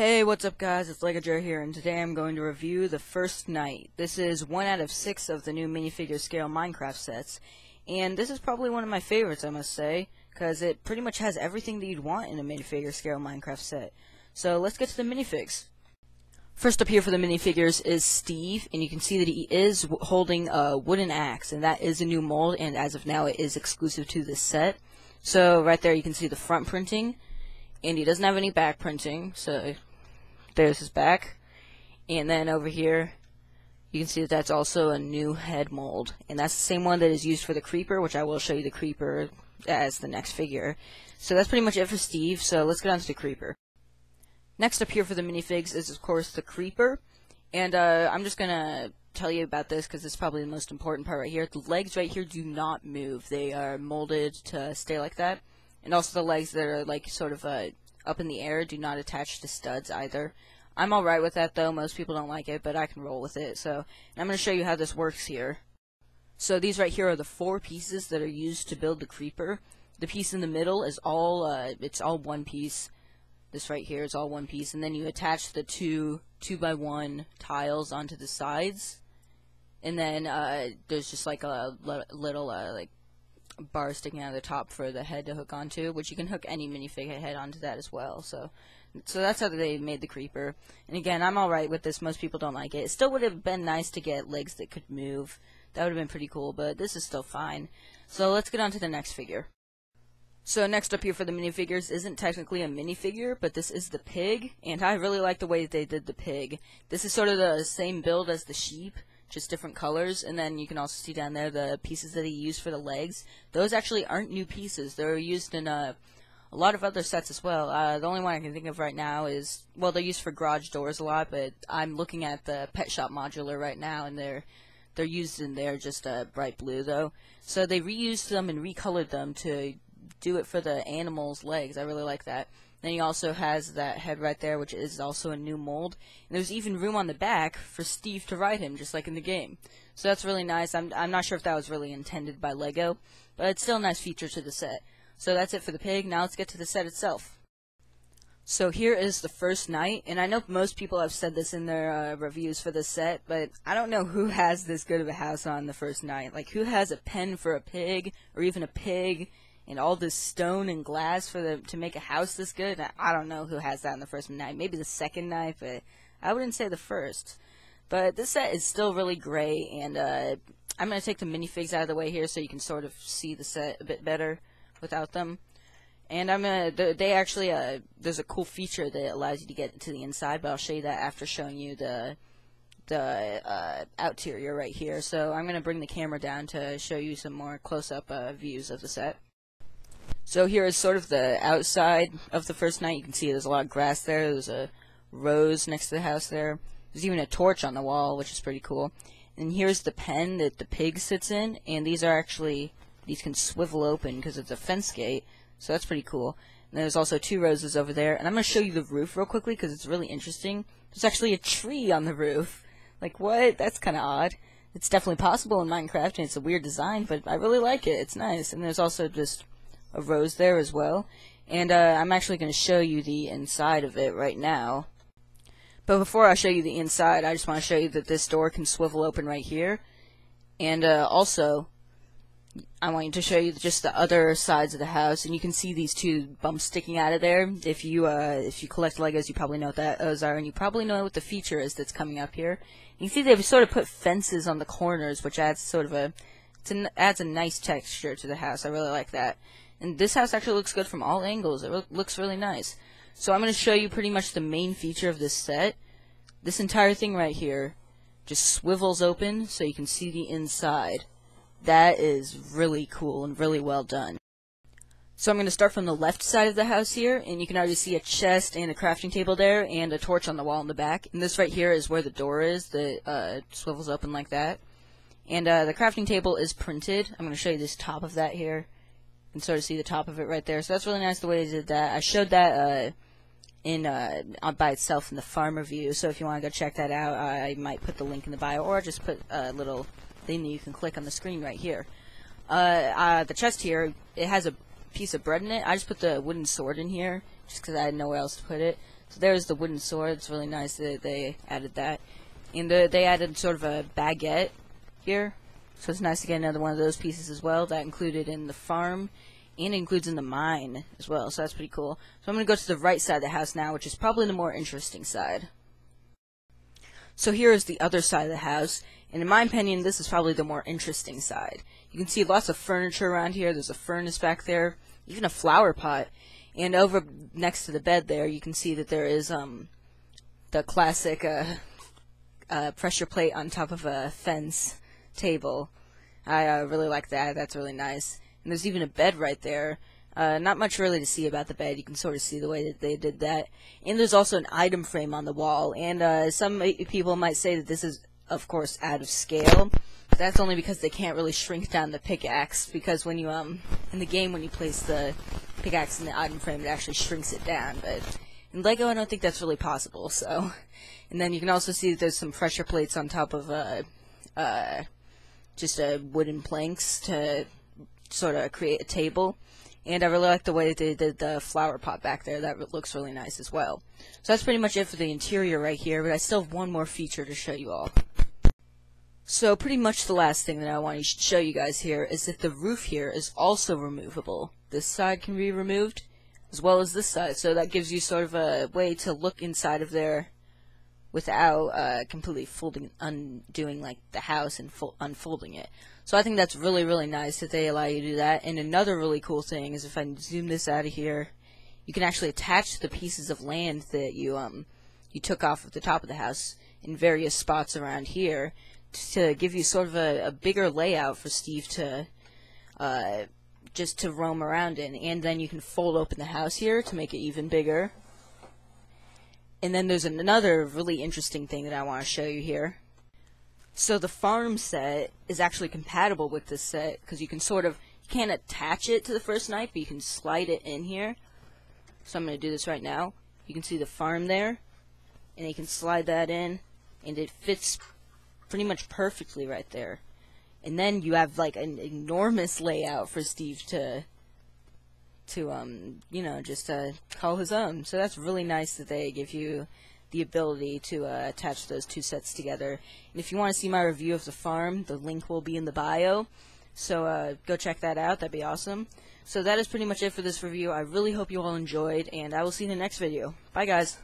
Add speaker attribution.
Speaker 1: Hey, what's up guys, it's LegoJer here, and today I'm going to review The First Night. This is 1 out of 6 of the new minifigure scale Minecraft sets, and this is probably one of my favorites, I must say, because it pretty much has everything that you'd want in a minifigure scale Minecraft set. So let's get to the minifigs. First up here for the minifigures is Steve, and you can see that he is holding a wooden axe, and that is a new mold, and as of now it is exclusive to this set. So right there you can see the front printing, and he doesn't have any back printing, so there's his back. And then over here you can see that that's also a new head mold, and that's the same one that is used for the creeper, which I will show you the creeper as the next figure. So that's pretty much it for Steve, so let's get on to the creeper. Next up here for the minifigs is of course the creeper, and I'm just gonna tell you about this because it's probably the most important part right here. The legs right here do not move, they are molded to stay like that. And also the legs that are like sort of up in the air do not attach to studs either. I'm alright with that though, most people don't like it, but I can roll with it. So I'm going to show you how this works here. So these right here are the 4 pieces that are used to build the creeper. The piece in the middle is all, it's all one piece. This right here is all one piece, and then you attach the 2x1 tiles onto the sides. And then there's just like a little like bar sticking out of the top for the head to hook onto, which you can hook any minifig head onto that as well. So that's how they made the creeper. And again, I'm alright with this, most people don't like it. It still would have been nice to get legs that could move. That would have been pretty cool, but this is still fine. So let's get on to the next figure. So next up here for the minifigures isn't technically a minifigure, but this is the pig, and I really like the way they did the pig. This is sort of the same build as the sheep, just different colors, and then you can also see down there the pieces that he used for the legs. Those actually aren't new pieces. They're used in a lot of other sets as well. The only one I can think of right now is, well, they're used for garage doors a lot, but I'm looking at the Pet Shop modular right now, and they're used in there just bright blue though. So they reused them and recolored them to do it for the animal's legs. I really like that. Then he also has that head right there, which is also a new mold. And there's even room on the back for Steve to ride him, just like in the game. So that's really nice. I'm not sure if that was really intended by LEGO, but it's still a nice feature to the set. So that's it for the pig. Now let's get to the set itself. So here is the first night, and I know most people have said this in their reviews for this set, but I don't know who has this good of a house on the first night. Like, who has a pen for a pig, or even a pig, and all this stone and glass to make a house this good? I don't know who has that on the first night. Maybe the second night, but I wouldn't say the first. But this set is still really great, and I'm going to take the minifigs out of the way here so you can sort of see the set a bit better without them. And I'm going to, they actually, there's a cool feature that allows you to get to the inside, but I'll show you that after showing you the outerior right here. So I'm going to bring the camera down to show you some more close-up views of the set. So here is sort of the outside of the first night. You can see there's a lot of grass there. There's a rose next to the house there. There's even a torch on the wall, which is pretty cool. And here's the pen that the pig sits in, and these are actually, these can swivel open because it's a fence gate, so that's pretty cool. And there's also 2 roses over there, and I'm going to show you the roof real quickly because it's really interesting. There's actually a tree on the roof. Like, what? That's kind of odd. It's definitely possible in Minecraft, and it's a weird design, but I really like it. It's nice. And there's also just a rose there as well, and I'm actually going to show you the inside of it right now. But before I show you the inside, I just want to show you that this door can swivel open right here, and also I want to show you just the other sides of the house, and you can see these 2 bumps sticking out of there. If you collect Legos, you probably know what those are, and you probably know what the feature is that's coming up here. You can see they've sort of put fences on the corners, which adds sort of adds a nice texture to the house. I really like that. And this house actually looks good from all angles. It looks really nice. So I'm going to show you pretty much the main feature of this set. This entire thing right here just swivels open so you can see the inside. That is really cool and really well done. So I'm going to start from the left side of the house here, and you can already see a chest and a crafting table there, and a torch on the wall in the back. And this right here is where the door is that swivels open like that. And the crafting table is printed. I'm going to show you this top of that here. You can sort of see the top of it right there. So that's really nice the way they did that. I showed that by itself in the farmer view. So if you want to go check that out, I might put the link in the bio, or just put a little thing that you can click on the screen right here. The chest here, it has a piece of bread in it. I just put the wooden sword in here just because I had nowhere else to put it. So there's the wooden sword. It's really nice that they added that. And they added sort of a baguette here. So it's nice to get another one of those pieces as well. That included in the farm and includes in the mine as well. So that's pretty cool. So I'm going to go to the right side of the house now, which is probably the more interesting side. So here is the other side of the house. And in my opinion, this is probably the more interesting side. You can see lots of furniture around here. There's a furnace back there, even a flower pot. And over next to the bed there, you can see that there is the classic pressure plate on top of a fence table. I really like that. That's really nice. And there's even a bed right there. Not much really to see about the bed. You can sort of see the way that they did that. And there's also an item frame on the wall. And some people might say that this is, of course, out of scale. That's only because they can't really shrink down the pickaxe, because when you in the game, when you place the pickaxe in the item frame, it actually shrinks it down. But in Lego, I don't think that's really possible. So, and then you can also see that there's some pressure plates on top of just wooden planks to sort of create a table. And I really like the way that they did the flower pot back there. That looks really nice as well. So that's pretty much it for the interior right here, but I still have one more feature to show you all. So pretty much the last thing that I want to show you guys here is that the roof here is also removable. This side can be removed, as well as this side, so that gives you sort of a way to look inside of there without completely undoing like the house and unfolding it. So I think that's really, really nice that they allow you to do that. And another really cool thing is if I zoom this out of here, you can actually attach the pieces of land that you took off of the top of the house in various spots around here to give you sort of a bigger layout for Steve to just to roam around in. And then you can fold open the house here to make it even bigger. And then there's another really interesting thing that I want to show you here. So the farm set is actually compatible with this set, because you can you can't attach it to the first night, but you can slide it in here. So I'm going to do this right now. You can see the farm there, and you can slide that in, and it fits pretty much perfectly right there. And then you have like an enormous layout for Steve to you know, just call his own. So that's really nice that they give you the ability to attach those two sets together. And if you want to see my review of the farm, the link will be in the bio. So go check that out. That'd be awesome. So that is pretty much it for this review. I really hope you all enjoyed, and I will see you in the next video. Bye, guys.